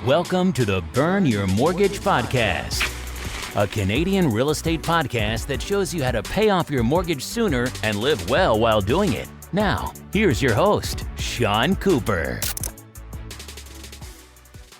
Welcome to the Burn Your Mortgage Podcast, a Canadian real estate podcast that shows you how to pay off your mortgage sooner and live well while doing it. Now, here's your host, Sean Cooper.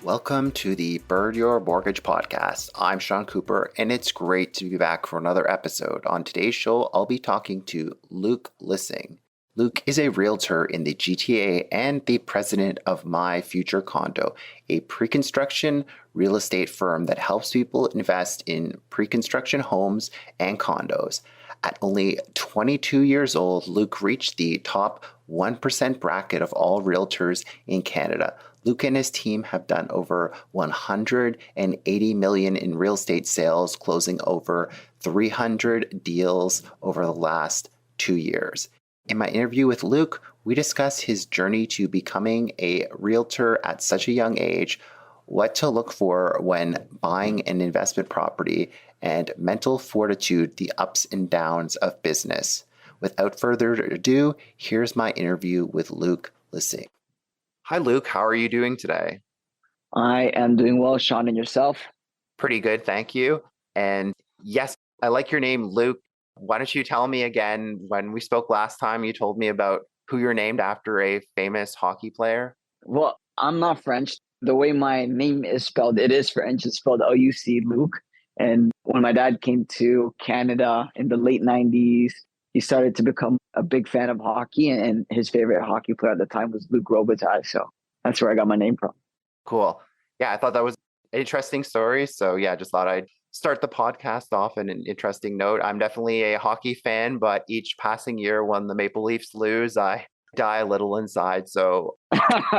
Welcome to the Burn Your Mortgage Podcast. I'm Sean Cooper, and it's great to be back for another episode. On today's show, I'll be talking to Luc Lising. Luc is a realtor in the GTA and the president of My Future Condo, a pre-construction real estate firm that helps people invest in pre-construction homes and condos. At only 22 years old, Luc reached the top 1% bracket of all realtors in Canada. Luc and his team have done over $180 million in real estate sales, closing over 300 deals over the last 2 years. In my interview with Luc, we discuss his journey to becoming a realtor at such a young age, what to look for when buying an investment property, and mental fortitude, the ups and downs of business. Without further ado, here's my interview with Luc Lising. Hi, Luc. How are you doing today? I am doing well, Sean, and yourself? Pretty good, thank you. And yes, I like your name, Luc. Why don't you tell me again, when we spoke last time, you told me about who you're named after, a famous hockey player? Well, I'm not French. The way my name is spelled, it is French. It's spelled L-U-C, Luc. And when my dad came to Canada in the late 90s, he started to become a big fan of hockey. And his favorite hockey player at the time was Luc Robitaille. So that's where I got my name from. Cool. Yeah, I thought that was an interesting story. So yeah, just thought I'd start the podcast off on an interesting note. I'm definitely a hockey fan, but each passing year when the Maple Leafs lose, I die a little inside. So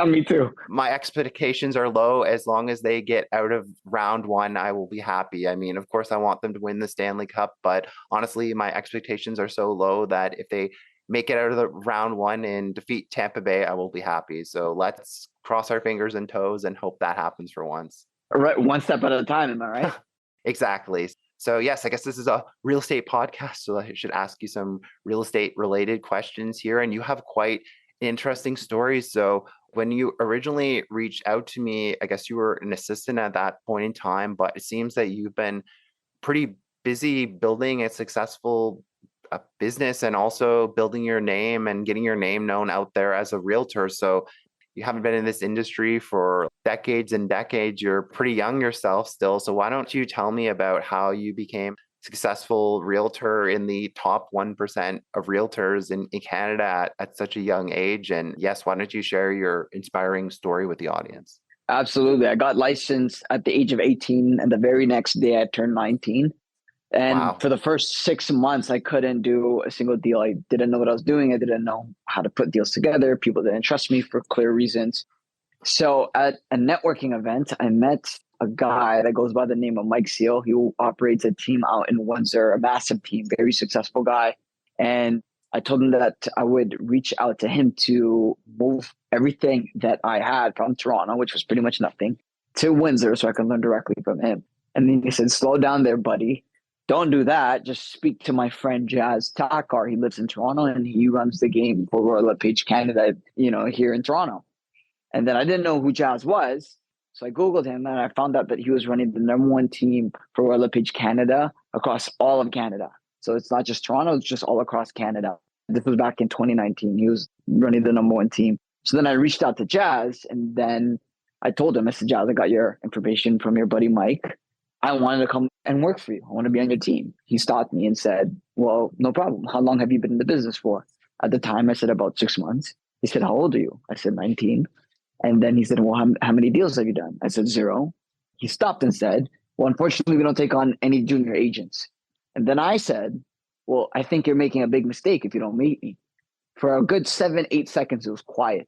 me too. My expectations are low. As long as they get out of round one, I will be happy. I mean, of course, I want them to win the Stanley Cup, but honestly, my expectations are so low that if they make it out of the round one and defeat Tampa Bay, I will be happy. So let's cross our fingers and toes and hope that happens for once. Right, one step at a time, am I right? Exactly. So yes, I guess this is a real estate podcast, so I should ask you some real estate related questions here. And you have quite interesting stories. So when you originally reached out to me, I guess you were an assistant at that point in time, but it seems that you've been pretty busy building a successful business and also building your name and getting your name known out there as a realtor. So you haven't been in this industry for decades and decades. You're pretty young yourself still. So why don't you tell me about how you became a successful realtor in the top 1% of realtors in Canada at such a young age? And yes, why don't you share your inspiring story with the audience? Absolutely. I got licensed at the age of 18, and the very next day I turned 19. And Wow. For the first 6 months, I couldn't do a single deal. I didn't know what I was doing. I didn't know how to put deals together. People didn't trust me for clear reasons. So at a networking event, I met a guy that goes by the name of Mike Seal. He operates a team out in Windsor, a massive team, very successful guy. And I told him that I would reach out to him to move everything that I had from Toronto, which was pretty much nothing, to Windsor so I could learn directly from him. And then he said, slow down there, buddy. Don't do that. Just speak to my friend Jazz Takar. He lives in Toronto and he runs the game for Royal LePage Canada, here in Toronto. And then I didn't know who Jazz was. So I Googled him and I found out that he was running the number one team for Royal LePage Canada across all of Canada. So it's not just Toronto, it's just all across Canada. This was back in 2019. He was running the number one team. So then I reached out to Jazz and then I told him, I said, Jazz, I got your information from your buddy Mike. I wanted to come and work for you. I want to be on your team. He stopped me and said, well, no problem. How long have you been in the business for? At the time, I said about 6 months. He said, how old are you? I said, 19. And then he said, well, how many deals have you done? I said, 0. He stopped and said, well, unfortunately, we don't take on any junior agents. And then I said, well, I think you're making a big mistake if you don't meet me. For a good 7-8 seconds, it was quiet.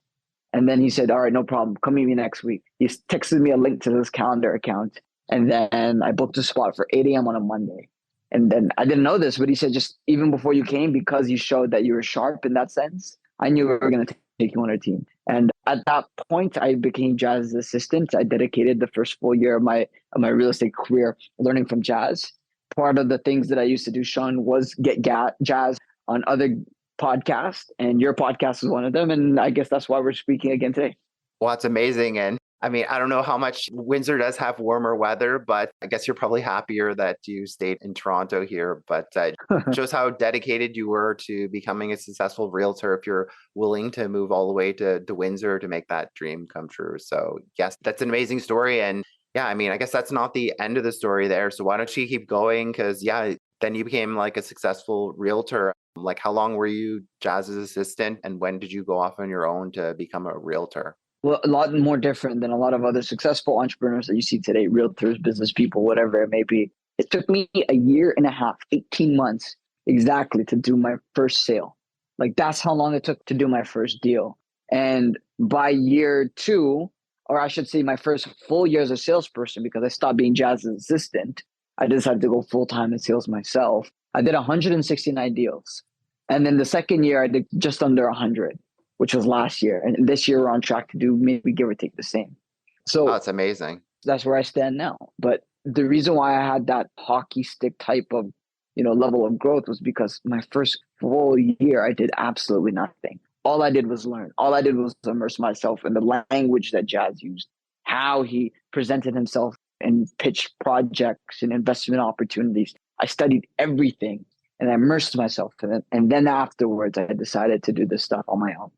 And then he said, all right, no problem. Come meet me next week. He texted me a link to his calendar account. And then I booked a spot for 8 a.m. on a Monday. And then I didn't know this, but he said, just even before you came, because you showed that you were sharp in that sense, I knew we were going to take you on our team. And at that point, I became Jazz's assistant. I dedicated the first full year of my real estate career learning from Jazz. Part of the things that I used to do, Sean, was get Jazz on other podcasts. And your podcast is one of them. And I guess that's why we're speaking again today. Well, that's amazing. And I mean, I don't know how much Windsor does have warmer weather, but I guess you're probably happier that you stayed in Toronto here. But shows how dedicated you were to becoming a successful realtor if you're willing to move all the way to Windsor to make that dream come true. So, yes, that's an amazing story. And yeah, I mean, I guess that's not the end of the story there. So, why don't you keep going? Because, yeah, then you became like a successful realtor. Like, how long were you Jazz's assistant? And when did you go off on your own to become a realtor? Well, a lot more different than a lot of other successful entrepreneurs that you see today, realtors, business people, whatever it may be. It took me a year and a half, 18 months exactly to do my first sale. Like that's how long it took to do my first deal. And by year two, or I should say my first full year as a salesperson, because I stopped being Jazz's assistant, I decided to go full time in sales myself. I did 169 deals. And then the second year, I did just under 100, which was last year. And this year, we're on track to do maybe give or take the same. Oh, So that's amazing. that's where I stand now. But the reason why I had that hockey stick type of, level of growth was because my first full year, I did absolutely nothing. All I did was learn. All I did was immerse myself in the language that Jazz used, how he presented himself and pitched projects and investment opportunities. I studied everything and I immersed myself in it. And then afterwards, I decided to do this stuff on my own.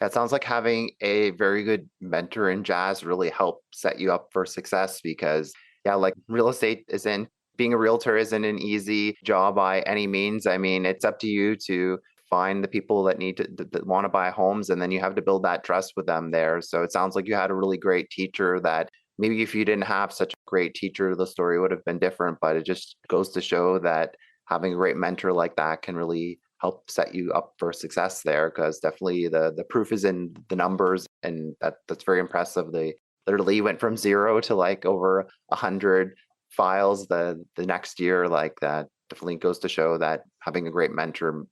That sounds like having a very good mentor in Jazz really helped set you up for success because, yeah, like real estate isn't, being a realtor isn't an easy job by any means. I mean, it's up to you to find the people that need to that want to buy homes, and then you have to build that trust with them there. So it sounds like you had a really great teacher that maybe if you didn't have such a great teacher, the story would have been different. But it just goes to show that having a great mentor like that can really help set you up for success there, because definitely the proof is in the numbers, and that's very impressive. They literally went from 0 to like over 100 files the next year. Like that definitely goes to show that having a great mentor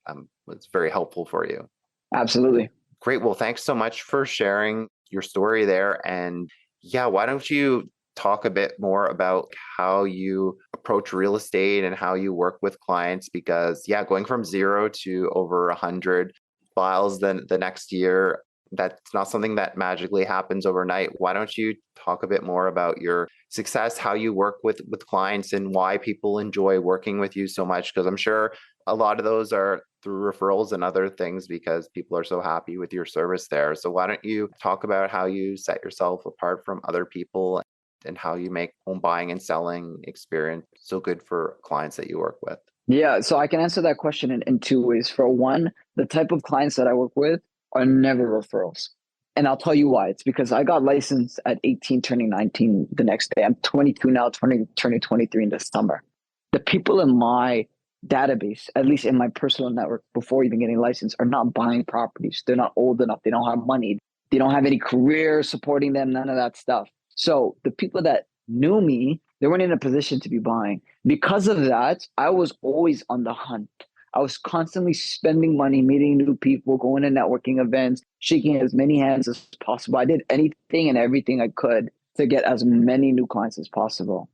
was very helpful for you. Absolutely. Great. Well, thanks so much for sharing your story there. And yeah, why don't you talk a bit more about how you approach real estate and how you work with clients? Because yeah, going from 0 to over 100 files then the next year, that's not something that magically happens overnight. Why don't you talk a bit more about your success, how you work with clients, and why people enjoy working with you so much? Because I'm sure a lot of those are through referrals and other things because people are so happy with your service there. So why don't you talk about how you set yourself apart from other people and how you make home buying and selling experience so good for clients that you work with? Yeah, so I can answer that question in two ways. For one, the type of clients that I work with are never referrals. And I'll tell you why. It's because I got licensed at 18, turning 19 the next day. I'm 22 now, turning 23 in the summer. The people in my database, at least in my personal network before even getting licensed, are not buying properties. They're not old enough. They don't have money. They don't have any career supporting them, none of that stuff. So the people that knew me, they weren't in a position to be buying. Because of that, I was always on the hunt. I was constantly spending money, meeting new people, going to networking events, shaking as many hands as possible. I did anything and everything I could to get as many new clients as possible.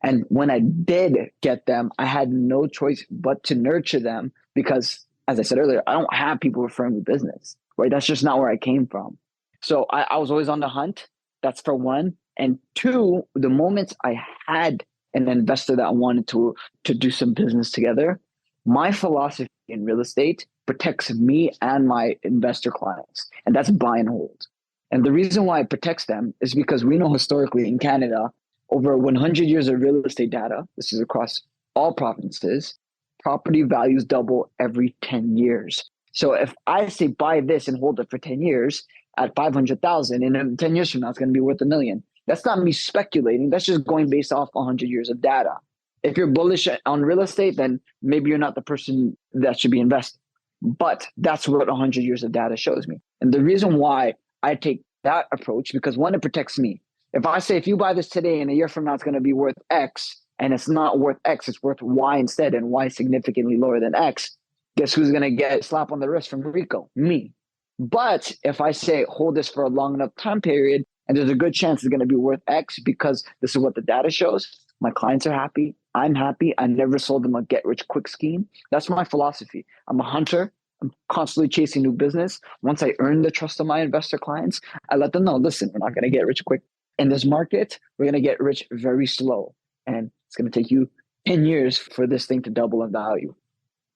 And when I did get them, I had no choice but to nurture them because, as I said earlier, I don't have people referring me business, right? That's just not where I came from. So I was always on the hunt. That's for one. And two, the moments I had an investor that wanted to do some business together, my philosophy in real estate protects me and my investor clients, and that's buy and hold. And the reason why it protects them is because we know historically in Canada, over 100 years of real estate data, this is across all provinces, property values double every 10 years. So if I say buy this and hold it for 10 years at 500,000, and in 10 years from now, it's going to be worth $1 million. That's not me speculating. That's just going based off 100 years of data. If you're bullish on real estate, then maybe you're not the person that should be investing. But that's what 100 years of data shows me. And the reason why I take that approach, because one, it protects me. If I say, if you buy this today and a year from now, it's going to be worth X, and it's not worth X, it's worth Y instead, and Y significantly lower than X, guess who's going to get a slap on the wrist from Rico? Me. But if I say, hold this for a long enough time period, and there's a good chance it's going to be worth X because this is what the data shows, my clients are happy, I'm happy, I never sold them a get-rich-quick scheme. That's my philosophy. I'm a hunter. I'm constantly chasing new business. Once I earn the trust of my investor clients, I let them know, listen, we're not going to get rich quick. in this market, we're going to get rich very slow. And it's going to take you 10 years for this thing to double in value.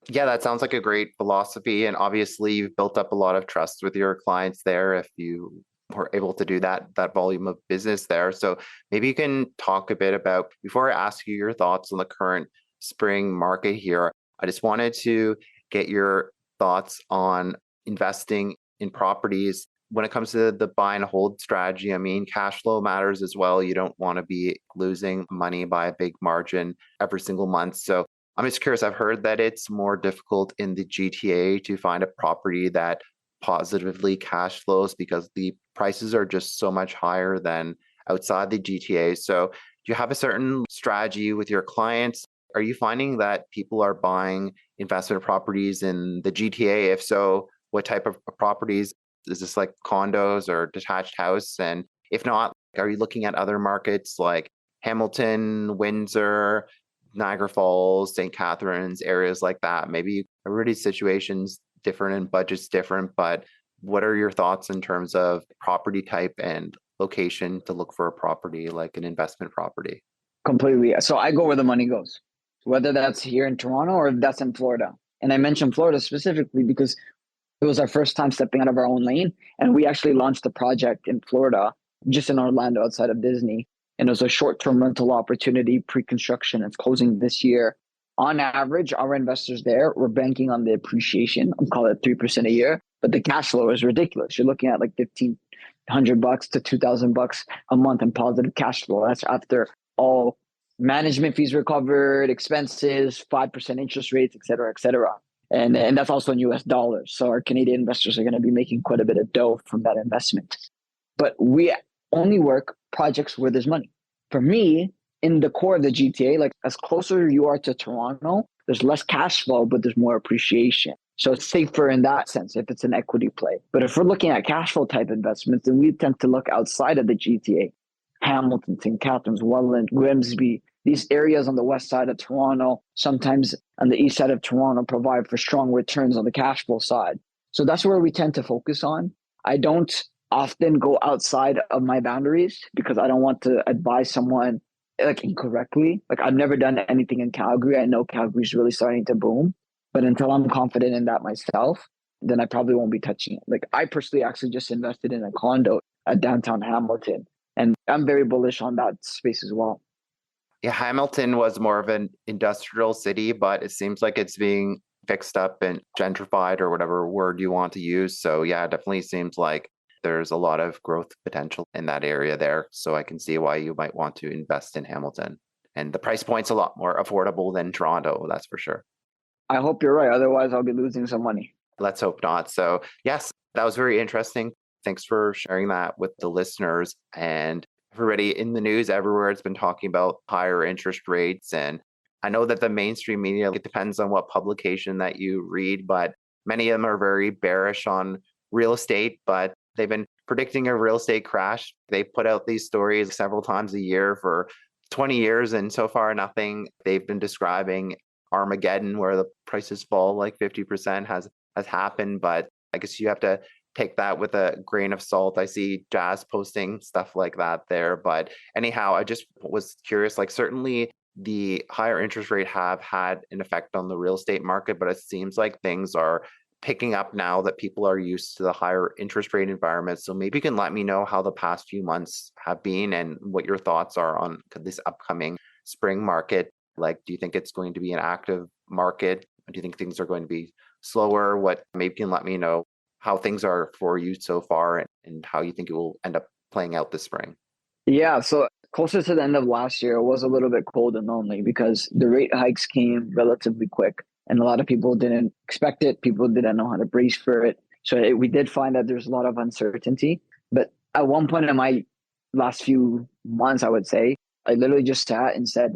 Yeah, that sounds like a great philosophy. And obviously, you've built up a lot of trust with your clients there if you were able to do that volume of business there. So maybe you can talk a bit about, before I ask you your thoughts on the current spring market here, I just wanted to get your thoughts on investing in properties. When it comes to the buy and hold strategy, I mean, cash flow matters as well. You don't want to be losing money by a big margin every single month. So I'm just curious, I've heard that it's more difficult in the GTA to find a property that positively cash flows because the prices are just so much higher than outside the GTA. So do you have a certain strategy with your clients? Are you finding that people are buying investment properties in the GTA? If so, what type of properties? Is this like condos or detached house? And if not, are you looking at other markets like Hamilton, Windsor, Niagara Falls, St. Catharines, areas like that? Maybe everybody's situation's different and budget's different, but what are your thoughts in terms of property type and location to look for a property like an investment property? Completely. So I go where the money goes, whether that's here in Toronto or if that's in Florida. And I mentioned Florida specifically because it was our first time stepping out of our own lane. And we actually launched the project in Florida, just in Orlando outside of Disney. And it was a short-term rental opportunity, pre-construction. It's closing this year. On average, our investors there were banking on the appreciation. I'm calling it 3% a year, but the cash flow is ridiculous. You're looking at like $1,500 to $2,000 a month in positive cash flow. That's after all management fees recovered, expenses, 5% interest rates, et cetera, et cetera. And that's also in US dollars. So our Canadian investors are going to be making quite a bit of dough from that investment. But we only work projects where there's money. For me, in the core of the GTA, like as closer you are to Toronto, there's less cash flow, but there's more appreciation. So it's safer in that sense if it's an equity play. But if we're looking at cash flow type investments, then we tend to look outside of the GTA. Hamilton, St. Catharines, Welland, Grimsby, these areas on the west side of Toronto, sometimes on the east side of Toronto, provide for strong returns on the cash flow side. So that's where we tend to focus on. I don't often go outside of my boundaries because I don't want to advise someone like incorrectly. Like I've never done anything in Calgary. I know Calgary's really starting to boom, but until I'm confident in that myself, then I probably won't be touching it. Like I personally actually just invested in a condo at downtown Hamilton, and I'm very bullish on that space as well. Yeah, Hamilton was more of an industrial city, but it seems like it's being fixed up and gentrified or whatever word you want to use. So yeah, it definitely seems like there's a lot of growth potential in that area there. So I can see why you might want to invest in Hamilton. And the price point's a lot more affordable than Toronto, that's for sure. I hope you're right. Otherwise, I'll be losing some money. Let's hope not. So yes, that was very interesting. Thanks for sharing that with the listeners. And everybody in the news everywhere has been talking about higher interest rates. And I know that the mainstream media, it depends on what publication that you read, but many of them are very bearish on real estate, but they've been predicting a real estate crash. They put out these stories several times a year for 20 years, and so far nothing. They've been describing Armageddon, where the prices fall like 50% has happened, but I guess you have to take that with a grain of salt. I see Jazz posting stuff like that there, but anyhow, I just was curious, like certainly the higher interest rate have had an effect on the real estate market, but it seems like things are picking up now that people are used to the higher interest rate environment. So maybe you can let me know how the past few months have been and what your thoughts are on this upcoming spring market. Like, do you think it's going to be an active market? Do you think things are going to be slower? What, maybe you can let me know how things are for you so far and how you think it will end up playing out this spring. Yeah, so closer to the end of last year, it was a little bit cold and lonely because the rate hikes came relatively quick. And a lot of people didn't expect it. People didn't know how to brace for it. So we did find that there's a lot of uncertainty. But at one point in my last few months, I would say, I literally just sat and said,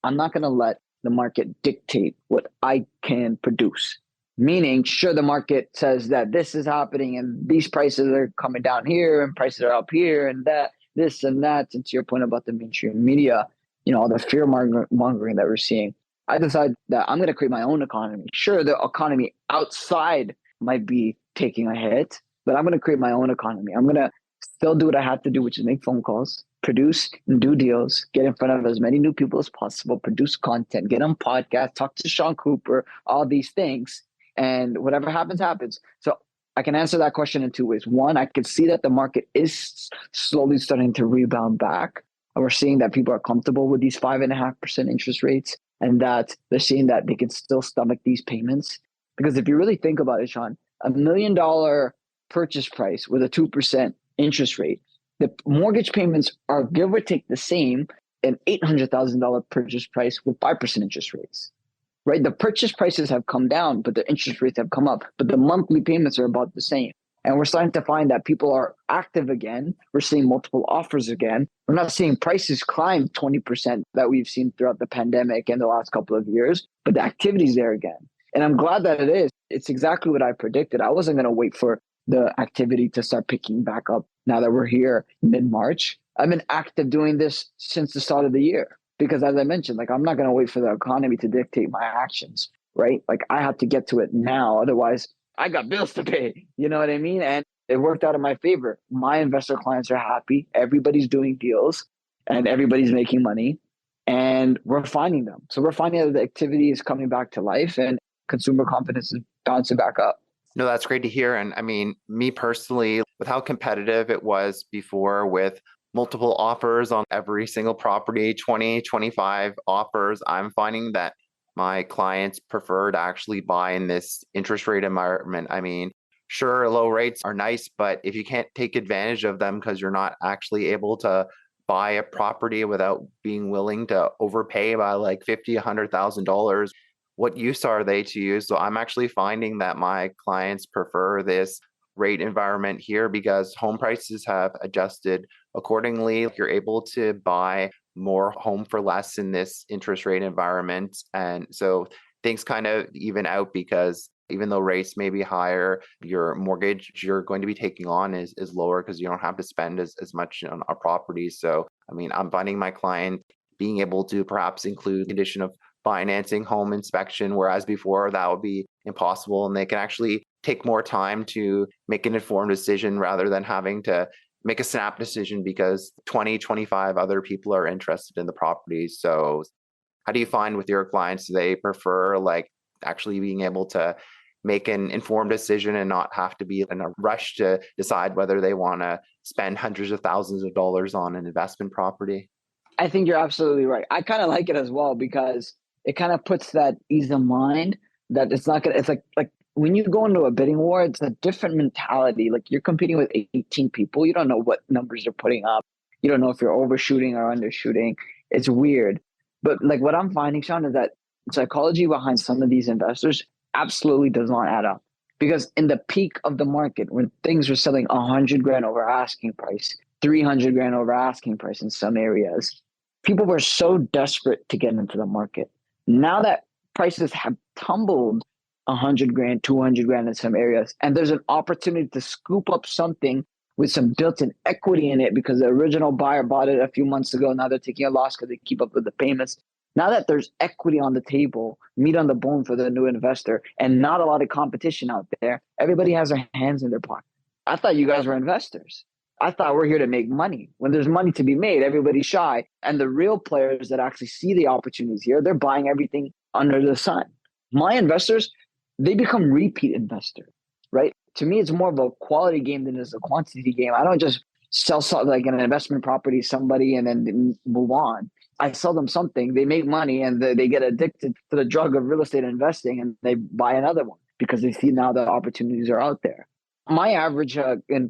I'm not going to let the market dictate what I can produce. Meaning, sure, the market says that this is happening and these prices are coming down here and prices are up here and that, this and that. And to your point about the mainstream media, all the fear mongering that we're seeing. I decided that I'm going to create my own economy. Sure, the economy outside might be taking a hit, but I'm going to create my own economy. I'm going to still do what I have to do, which is make phone calls. produce and do deals, get in front of as many new people as possible, produce content, get on podcasts, talk to Sean Cooper, all these things. And whatever happens, happens. So I can answer that question in two ways. One, I can see that the market is slowly starting to rebound back. And we're seeing that people are comfortable with these 5.5% interest rates and that they're seeing that they can still stomach these payments. Because if you really think about it, Sean, $1 million purchase price with a 2% interest rate, the mortgage payments are give or take the same an $800,000 purchase price with 5% interest rates, right? The purchase prices have come down, but the interest rates have come up, but the monthly payments are about the same. And we're starting to find that people are active again. We're seeing multiple offers again. We're not seeing prices climb 20% that we've seen throughout the pandemic and the last couple of years, but the activity's there again. And I'm glad that it is. It's exactly what I predicted. I wasn't going to wait for the activity to start picking back up now that we're here mid-March. I've been active doing this since the start of the year because, as I mentioned, like, I'm not going to wait for the economy to dictate my actions, right? Like, I have to get to it now. Otherwise, I got bills to pay. You know what I mean? And it worked out in my favor. My investor clients are happy. Everybody's doing deals and everybody's making money and we're finding them. So we're finding that the activity is coming back to life and consumer confidence is bouncing back up. No, that's great to hear. And I mean, me personally, with how competitive it was before with multiple offers on every single property, 20, 25 offers, I'm finding that my clients prefer to actually buy in this interest rate environment. I mean, sure, low rates are nice, but if you can't take advantage of them because you're not actually able to buy a property without being willing to overpay by like $50,000, $100,000, what use are they to you? So I'm actually finding that my clients prefer this rate environment here because home prices have adjusted accordingly. You're able to buy more home for less in this interest rate environment. And so things kind of even out because even though rates may be higher, your mortgage you're going to be taking on is lower because you don't have to spend as much on a property. So, I mean, I'm finding my client being able to perhaps include condition of financing home inspection, whereas before that would be impossible. And they can actually take more time to make an informed decision rather than having to make a snap decision because 20, 25 other people are interested in the property. So how do you find with your clients, do they prefer like actually being able to make an informed decision and not have to be in a rush to decide whether they want to spend hundreds of thousands of dollars on an investment property? I think you're absolutely right. I kind of like it as well because it kind of puts that ease of mind that it's not gonna. It's like when you go into a bidding war, it's a different mentality. Like you're competing with 18 people. You don't know what numbers you're putting up. You don't know if you're overshooting or undershooting. It's weird. But like what I'm finding, Sean, is that psychology behind some of these investors absolutely does not add up. Because in the peak of the market, when things were selling 100 grand over asking price, 300 grand over asking price in some areas, people were so desperate to get into the market. Now that prices have tumbled 100 grand, 200 grand in some areas, and there's an opportunity to scoop up something with some built-in equity in it because the original buyer bought it a few months ago. Now they're taking a loss because they keep up with the payments. Now that there's equity on the table, meat on the bone for the new investor, and not a lot of competition out there, everybody has their hands in their pocket. I thought you guys were investors. I thought we're here to make money. When there's money to be made, everybody's shy. And the real players that actually see the opportunities here, they're buying everything under the sun. My investors, they become repeat investors, right? To me, it's more of a quality game than it's a quantity game. I don't just sell something like an investment property to somebody and then move on. I sell them something, they make money, and they get addicted to the drug of real estate investing, and they buy another one because they see now the opportunities are out there. My average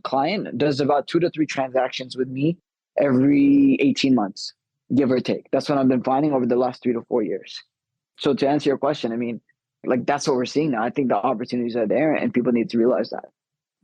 client does about 2 to 3 transactions with me every 18 months, give or take. That's what I've been finding over the last 3 to 4 years. So to answer your question, I mean, like that's what we're seeing now. I think the opportunities are there and people need to realize that.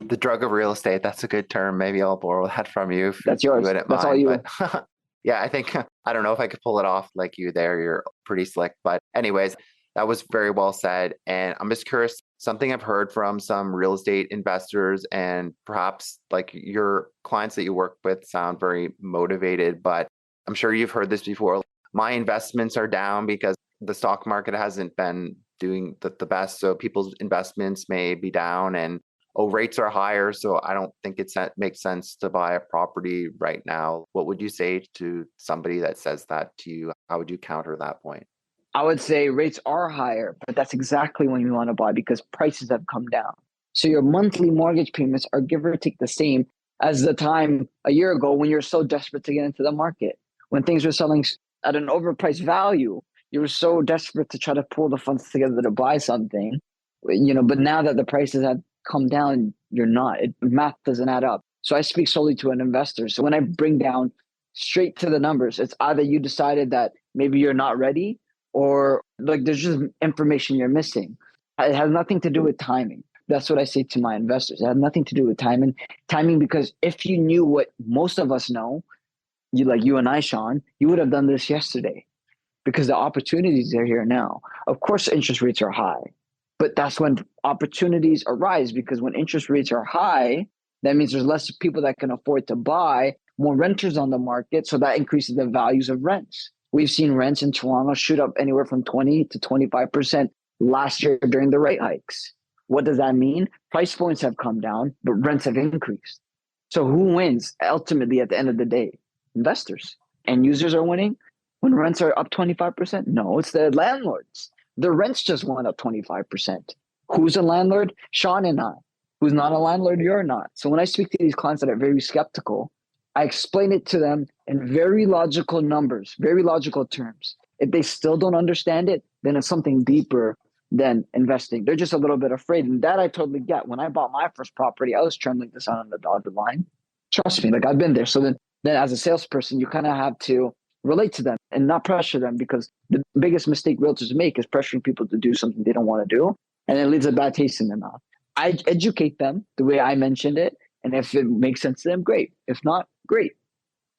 The drug of real estate, that's a good term. Maybe I'll borrow that from you. That's yours. That's all you. But yeah, I think, I don't know if I could pull it off like you there. You're pretty slick. But anyways, that was very well said. And I'm just curious, something I've heard from some real estate investors and perhaps like your clients that you work with sound very motivated, but I'm sure you've heard this before. My investments are down because the stock market hasn't been doing the best. So people's investments may be down and oh, rates are higher, so I don't think makes sense to buy a property right now. What would you say to somebody that says that to you? How would you counter that point? I would say rates are higher, but that's exactly when you want to buy because prices have come down. So your monthly mortgage payments are give or take the same as the time a year ago when you're so desperate to get into the market. When things were selling at an overpriced value, you were so desperate to try to pull the funds together to buy something, but now that the prices have come down, you're not. Math doesn't add up. So I speak solely to an investor. So when I bring down straight to the numbers, it's either you decided that maybe you're not ready or like there's just information you're missing. It has nothing to do with timing. That's what I say to my investors. It has nothing to do with timing. Timing, because if you knew what most of us know, you and I, Sean, you would have done this yesterday because the opportunities are here now. Of course, interest rates are high, but that's when opportunities arise because when interest rates are high, that means there's less people that can afford to buy, more renters on the market. So that increases the values of rents. We've seen rents in Toronto shoot up anywhere from 20 to 25% last year during the rate hikes. What does that mean? Price points have come down, but rents have increased. So who wins ultimately at the end of the day? Investors. And users are winning when rents are up 25%? No, it's the landlords. The rents just went up 25%. Who's a landlord? Sean and I. Who's not a landlord? You're not. So when I speak to these clients that are very skeptical, I explain it to them in very logical numbers, very logical terms. If they still don't understand it, then it's something deeper than investing. They're just a little bit afraid. And that I totally get. When I bought my first property, I was trembling to sign on the dotted line. Trust me, like I've been there. So then as a salesperson, you kind of have to relate to them and not pressure them because the biggest mistake realtors make is pressuring people to do something they don't want to do. And it leaves a bad taste in their mouth. I educate them the way I mentioned it. And if it makes sense to them, great. If not, great.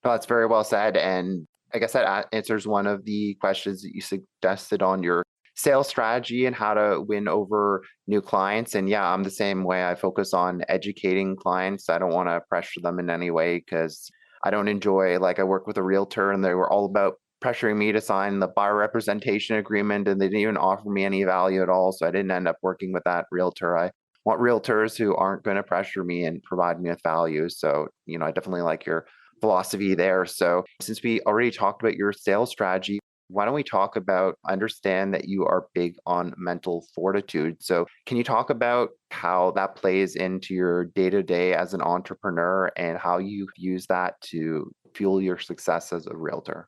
No, that's very well said. And I guess that answers one of the questions that you suggested on your sales strategy and how to win over new clients. And yeah, I'm the same way. I focus on educating clients. I don't want to pressure them in any way because I don't enjoy, like I work with a realtor and they were all about pressuring me to sign the buyer representation agreement and they didn't even offer me any value at all. So I didn't end up working with that realtor. I want realtors who aren't going to pressure me and provide me with value. So, I definitely like your philosophy there. So since we already talked about your sales strategy, why don't we talk about, understand that you are big on mental fortitude. So can you talk about how that plays into your day-to-day as an entrepreneur and how you use that to fuel your success as a realtor?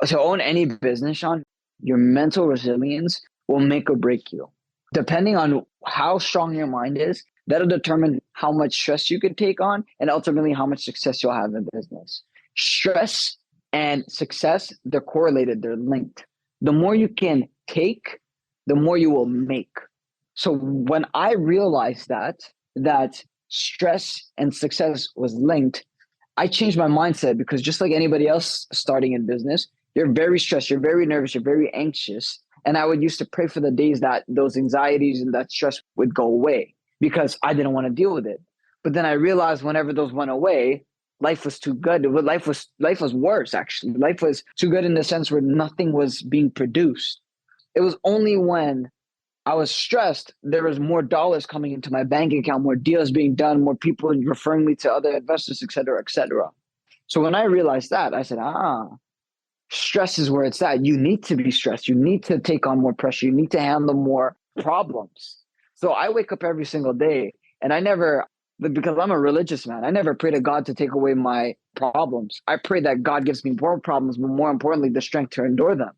So own any business, Sean, your mental resilience will make or break you. Depending on how strong your mind is, that'll determine how much stress you can take on and ultimately how much success you'll have in business. Stress and success, they're correlated, they're linked. The more you can take, the more you will make. So when I realized that stress and success was linked, I changed my mindset because just like anybody else starting in business, you're very stressed, you're very nervous, you're very anxious. And I would used to pray for the days that those anxieties and that stress would go away because I didn't want to deal with it. But then I realized whenever those went away, life was too good. Life was worse, actually. Life was too good in the sense where nothing was being produced. It was only when I was stressed, there was more dollars coming into my bank account, more deals being done, more people referring me to other investors, et cetera, et cetera. So when I realized that, I said, stress is where it's at. You need to be stressed. You need to take on more pressure. You need to handle more problems. So I wake up every single day and because I'm a religious man, I never pray to God to take away my problems. I pray that God gives me more problems, but more importantly, the strength to endure them.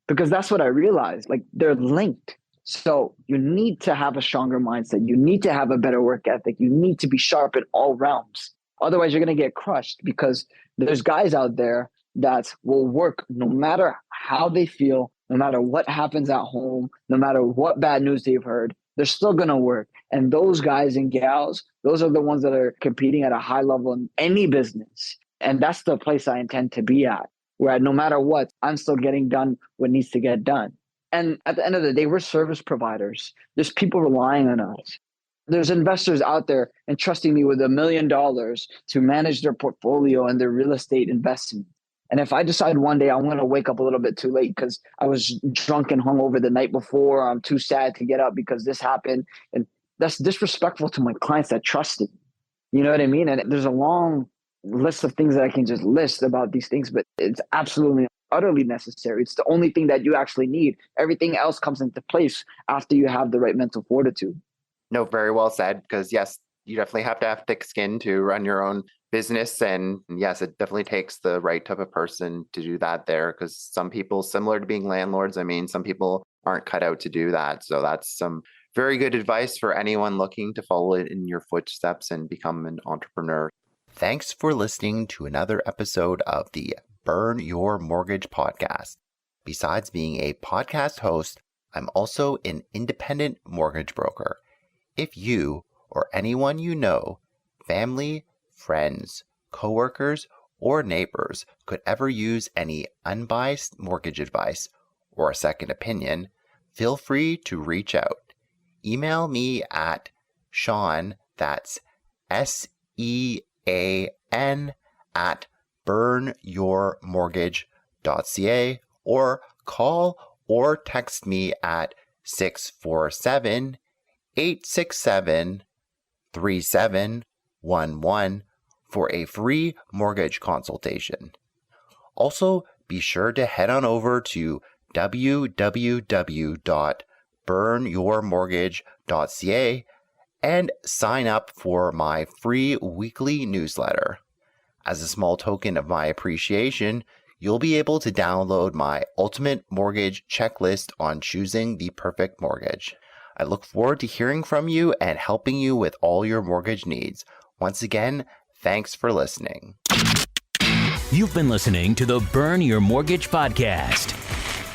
Because that's what I realized. Like they're linked. So you need to have a stronger mindset. You need to have a better work ethic. You need to be sharp in all realms. Otherwise, you're going to get crushed because there's guys out there that will work no matter how they feel, no matter what happens at home, no matter what bad news they've heard, they're still going to work. And those guys and gals, those are the ones that are competing at a high level in any business. And that's the place I intend to be at, where no matter what, I'm still getting done what needs to get done. And at the end of the day, we're service providers. There's people relying on us. There's investors out there entrusting me with $1 million to manage their portfolio and their real estate investment. And if I decide one day I'm going to wake up a little bit too late because I was drunk and hungover the night before, I'm too sad to get up because this happened, and that's disrespectful to my clients that trusted me. You know what I mean? And there's a long list of things that I can just list about these things, but it's absolutely utterly necessary. It's the only thing that you actually need. Everything else comes into place after you have the right mental fortitude. No, very well said, because yes, you definitely have to have thick skin to run your own business. And yes, it definitely takes the right type of person to do that there, because some people, similar to being landlords, I mean, some people aren't cut out to do that. So that's some very good advice for anyone looking to follow it in your footsteps and become an entrepreneur. Thanks for listening to another episode of the Burn Your Mortgage podcast. Besides being a podcast host, I'm also an independent mortgage broker. If you or anyone you know, family, friends, coworkers, or neighbors could ever use any unbiased mortgage advice or a second opinion, feel free to reach out. Email me at Sean, that's SEAN, at burnyourmortgage.ca, or call or text me at 647-867-3711 for a free mortgage consultation. Also, be sure to head on over to www.burnyourmortgage.ca and sign up for my free weekly newsletter. As a small token of my appreciation, you'll be able to download my ultimate mortgage checklist on choosing the perfect mortgage. I look forward to hearing from you and helping you with all your mortgage needs. Once again, thanks for listening. You've been listening to the Burn Your Mortgage podcast.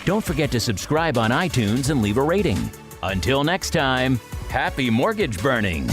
Don't forget to subscribe on iTunes and leave a rating. Until next time, happy mortgage burning.